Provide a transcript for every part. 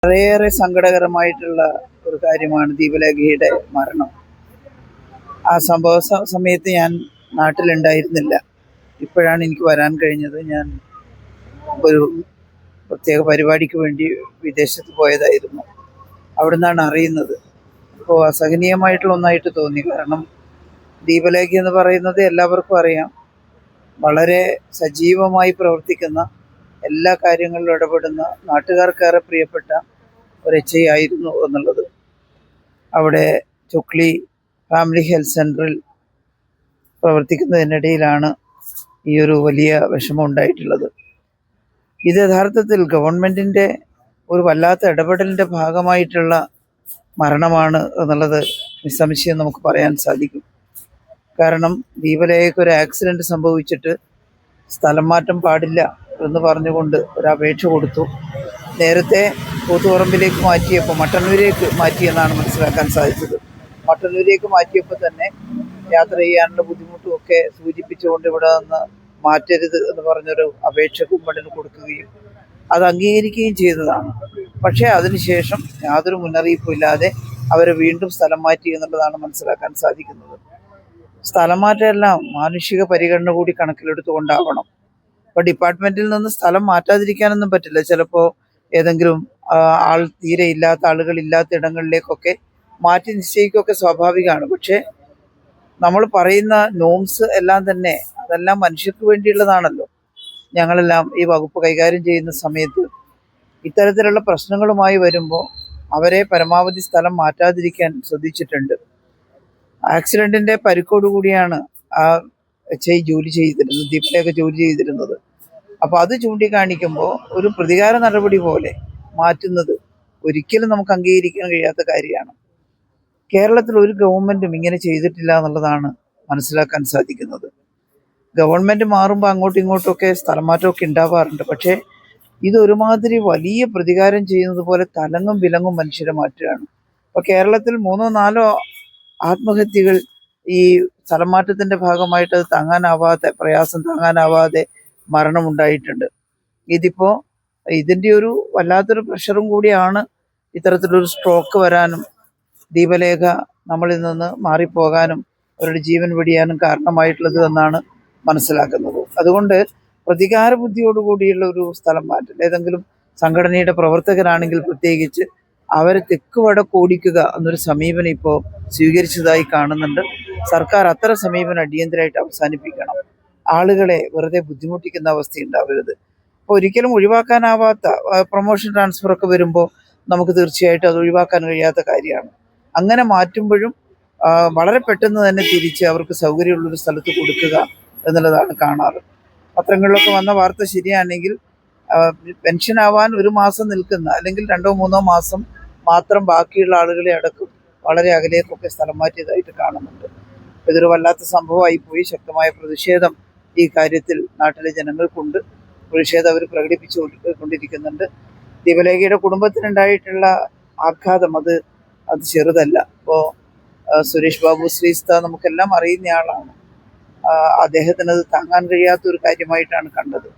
വളരെയേറെ സങ്കടകരമായിട്ടുള്ള ഒരു കാര്യമാണ് ദീപലേഖയുടെ മരണം. ആ സംഭവ സമയത്ത് ഞാൻ നാട്ടിലുണ്ടായിരുന്നില്ല. ഇപ്പോഴാണ് എനിക്ക് വരാൻ കഴിഞ്ഞത്. ഞാൻ ഒരു പ്രത്യേക പരിപാടിക്ക് വേണ്ടി വിദേശത്ത് പോയതായിരുന്നു. അവിടെ നിന്നാണ് അറിയുന്നത്. അപ്പോൾ അസഹനീയമായിട്ടുള്ള ഒന്നായിട്ട് തോന്നി. കാരണം ദീപലേഖ എന്ന് പറയുന്നത് എല്ലാവർക്കും അറിയാം, വളരെ സജീവമായി പ്രവർത്തിക്കുന്ന, എല്ലാ കാര്യങ്ങളിലും ഇടപെടുന്ന, നാട്ടുകാർക്കേറെ പ്രിയപ്പെട്ട ഒരു HI ആയിരുന്നു എന്നുള്ളത്. അവിടെ ചുക്ലി ഫാമിലി ഹെൽത്ത് സെൻ്ററിൽ പ്രവർത്തിക്കുന്നതിനിടയിലാണ് ഈ ഒരു വലിയ വിഷമം ഉണ്ടായിട്ടുള്ളത്. ഇത് യഥാർത്ഥത്തിൽ ഗവൺമെൻറ്റിൻ്റെ ഒരു വല്ലാത്ത ഇടപെടലിൻ്റെ ഭാഗമായിട്ടുള്ള മരണമാണ് എന്നുള്ളത് നിസ്സംശയം നമുക്ക് പറയാൻ സാധിക്കും. കാരണം ദീപലേഖയ്ക്ക് ഒരു ആക്സിഡൻറ്റ് സംഭവിച്ചിട്ട് സ്ഥലം മാറ്റം പാടില്ല എന്ന് പറഞ്ഞുകൊണ്ട് ഒരു അപേക്ഷ കൊടുത്തു. നേരത്തെ കൂത്തുപറമ്പിലേക്ക് മാറ്റിയപ്പോൾ മട്ടന്നൂരേക്ക് മാറ്റിയെന്നാണ് മനസ്സിലാക്കാൻ സാധിച്ചത്. മട്ടന്നൂരേക്ക് മാറ്റിയപ്പോൾ തന്നെ യാത്ര ചെയ്യാനുള്ള ബുദ്ധിമുട്ടും ഒക്കെ സൂചിപ്പിച്ചുകൊണ്ട് ഇവിടെ നിന്ന് മാറ്റരുത് എന്ന് പറഞ്ഞൊരു അപേക്ഷ കുമ്മടിന് കൊടുക്കുകയും അത് അംഗീകരിക്കുകയും ചെയ്തതാണ്. പക്ഷേ അതിനുശേഷം യാതൊരു മുന്നറിയിപ്പും ഇല്ലാതെ അവരെ വീണ്ടും സ്ഥലം മാറ്റി എന്നുള്ളതാണ് മനസ്സിലാക്കാൻ സാധിക്കുന്നത്. സ്ഥലം മാറ്റമെല്ലാം മാനുഷിക പരിഗണന കൂടി കണക്കിലെടുത്തുകൊണ്ടാവണം. അപ്പോൾ ഡിപ്പാർട്ട്മെൻറ്റിൽ നിന്ന് സ്ഥലം മാറ്റാതിരിക്കാനൊന്നും പറ്റില്ല. ചിലപ്പോൾ ഏതെങ്കിലും ആൾ തീരെ ഇല്ലാത്ത ആളുകളില്ലാത്ത ഇടങ്ങളിലേക്കൊക്കെ മാറ്റി നിശ്ചയിക്കുകയൊക്കെ സ്വാഭാവികമാണ്. പക്ഷേ നമ്മൾ പറയുന്ന നോംസ് എല്ലാം തന്നെ അതെല്ലാം മനുഷ്യർക്ക് വേണ്ടിയുള്ളതാണല്ലോ. ഞങ്ങളെല്ലാം ഈ വകുപ്പ് കൈകാര്യം ചെയ്യുന്ന സമയത്ത് ഇത്തരത്തിലുള്ള പ്രശ്നങ്ങളുമായി വരുമ്പോൾ അവരെ പരമാവധി സ്ഥലം മാറ്റാതിരിക്കാൻ ശ്രദ്ധിച്ചിട്ടുണ്ട്. ആക്സിഡൻറ്റിൻ്റെ പരിക്കോടുകൂടിയാണ് ആ HI ജോലി ചെയ്തിരുന്നത്, ദീപലേഖ ജോലി ചെയ്തിരുന്നത്. അപ്പോൾ അത് ചൂണ്ടിക്കാണിക്കുമ്പോൾ ഒരു പ്രതികാര നടപടി പോലെ മാറ്റുന്നത് ഒരിക്കലും നമുക്ക് അംഗീകരിക്കാൻ കഴിയാത്ത കാര്യമാണ്. കേരളത്തിൽ ഒരു ഗവൺമെൻറ്റും ഇങ്ങനെ ചെയ്തിട്ടില്ല എന്നുള്ളതാണ് മനസ്സിലാക്കാൻ സാധിക്കുന്നത്. ഗവൺമെൻറ് മാറുമ്പോൾ അങ്ങോട്ടും ഇങ്ങോട്ടുമൊക്കെ സ്ഥലം മാറ്റമൊക്കെ ഉണ്ടാവാറുണ്ട്. പക്ഷേ ഇത് ഒരുമാതിരി വലിയ പ്രതികാരം ചെയ്യുന്നത് പോലെ തലങ്ങും വിലങ്ങും മനുഷ്യരെ മാറ്റുകയാണ്. അപ്പോൾ കേരളത്തിൽ 3-4 ആത്മഹത്യകൾ ഈ സ്ഥലം മാറ്റത്തിൻ്റെ ഭാഗമായിട്ട് അത് പ്രയാസം താങ്ങാനാവാതെ മരണമുണ്ടായിട്ടുണ്ട്. ഇതിൻ്റെ ഒരു വല്ലാത്തൊരു പ്രഷറും കൂടിയാണ് ഇത്തരത്തിലൊരു സ്ട്രോക്ക് വരാനും ദീപലേഖ നമ്മളിൽ നിന്ന് മാറിപ്പോകാനും അവരുടെ ജീവൻ വെടിയാനും കാരണമായിട്ടുള്ളത് എന്നാണ് മനസ്സിലാക്കുന്നത്. അതുകൊണ്ട് പ്രതികാര ബുദ്ധിയോടുകൂടിയുള്ള ഒരു സ്ഥലം മാറ്റൽ, ഏതെങ്കിലും സംഘടനയുടെ പ്രവർത്തകരാണെങ്കിൽ പ്രത്യേകിച്ച് അവരെ തെക്ക് വടക്ക് ഓടിക്കുക എന്നൊരു സമീപനം ഇപ്പോൾ സ്വീകരിച്ചതായി കാണുന്നുണ്ട്. സർക്കാർ അത്തരം സമീപനം അടിയന്തരമായിട്ട് അവസാനിപ്പിക്കണം. ആളുകളെ വെറുതെ ബുദ്ധിമുട്ടിക്കുന്ന അവസ്ഥ ഉണ്ടാവരുത്. അപ്പോൾ ഒരിക്കലും ഒഴിവാക്കാനാവാത്ത പ്രൊമോഷൻ ട്രാൻസ്ഫറൊക്കെ വരുമ്പോൾ നമുക്ക് തീർച്ചയായിട്ടും അത് ഒഴിവാക്കാൻ കഴിയാത്ത കാര്യമാണ്. അങ്ങനെ മാറ്റുമ്പോഴും വളരെ പെട്ടെന്ന് തന്നെ തിരിച്ച് അവർക്ക് സൗകര്യമുള്ളൊരു സ്ഥലത്ത് കൊടുക്കുക എന്നുള്ളതാണ് കാണാറ്. പത്രങ്ങളിലൊക്കെ വന്ന വാർത്ത ശരിയാണെങ്കിൽ പെൻഷനാവാൻ 1 മാസം നിൽക്കുന്ന, അല്ലെങ്കിൽ 2-3 മാസം മാത്രം ബാക്കിയുള്ള ആളുകളെ അടക്കം വളരെ അകലേക്കൊക്കെ സ്ഥലം മാറ്റിയതായിട്ട് കാണുന്നുണ്ട്. ഇതൊരു വല്ലാത്ത സംഭവമായിപ്പോയി. ശക്തമായ പ്രതിഷേധം ഈ കാര്യത്തിൽ നാട്ടിലെ ജനങ്ങൾക്കുണ്ട്. പ്രതിഷേധം അവർ പ്രകടിപ്പിച്ചുകൊണ്ടിരിക്കുന്നുണ്ട്. ദീപലേഖയുടെ കുടുംബത്തിനുണ്ടായിട്ടുള്ള ആഘാതം അത് ചെറുതല്ല. ഇപ്പോൾ സുരേഷ് ബാബു ശ്രീസ്ത നമുക്കെല്ലാം അറിയുന്നയാളാണ്. അദ്ദേഹത്തിനത് താങ്ങാൻ കഴിയാത്തൊരു കാര്യമായിട്ടാണ് കണ്ടത്.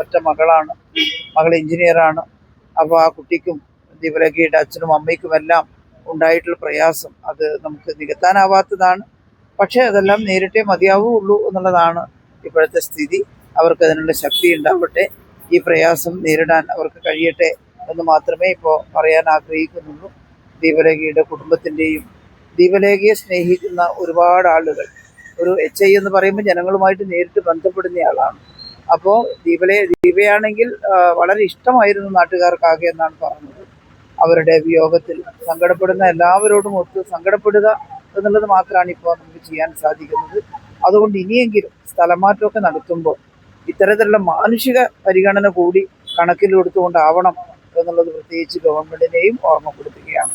ഒറ്റ മകളാണ്, മകൾ എഞ്ചിനീയറാണ്. അപ്പോൾ ആ കുട്ടിക്കും ദീപലേഖയുടെ അച്ഛനും അമ്മയ്ക്കുമെല്ലാം ഉണ്ടായിട്ടുള്ള പ്രയാസം അത് നമുക്ക് നികത്താനാവാത്തതാണ്. പക്ഷേ അതെല്ലാം നേരിട്ടേ മതിയാവുള്ളൂ എന്നുള്ളതാണ് ഇപ്പോഴത്തെ സ്ഥിതി. അവർക്ക് അതിനുള്ള ശക്തി ഉണ്ടാവട്ടെ, ഈ പ്രയാസം നേരിടാൻ അവർക്ക് കഴിയട്ടെ എന്ന് മാത്രമേ ഇപ്പോൾ പറയാൻ ആഗ്രഹിക്കുന്നുള്ളൂ. ദീപലേഖയുടെ കുടുംബത്തിൻ്റെയും ദീപലേഖയെ സ്നേഹിക്കുന്ന ഒരുപാട് ആളുകൾ, ഒരു HI എന്ന് പറയുമ്പോൾ ജനങ്ങളുമായിട്ട് നേരിട്ട് ബന്ധപ്പെടുന്നയാളാണ്. അപ്പോൾ ദീപയാണെങ്കിൽ വളരെ ഇഷ്ടമായിരുന്നു നാട്ടുകാർക്കാകെ എന്നാണ് പറഞ്ഞത്. അവരുടെ വിയോഗത്തിൽ സങ്കടപ്പെടുന്ന എല്ലാവരോടും ഒത്ത് സങ്കടപ്പെടുക എന്നുള്ളത് മാത്രമാണ് ഇപ്പോൾ നമുക്ക് ചെയ്യാൻ സാധിക്കുന്നത്. അതുകൊണ്ട് ഇനിയെങ്കിലും സ്ഥലമാറ്റമൊക്കെ നടത്തുമ്പോൾ ഇത്തരത്തിലുള്ള മാനുഷിക പരിഗണന കൂടി കണക്കിലെടുത്തുകൊണ്ടാവണം എന്നുള്ളത് പ്രത്യേകിച്ച് ഗവൺമെൻറ്റിനെയും ഓർമ്മപ്പെടുത്തുകയാണ്.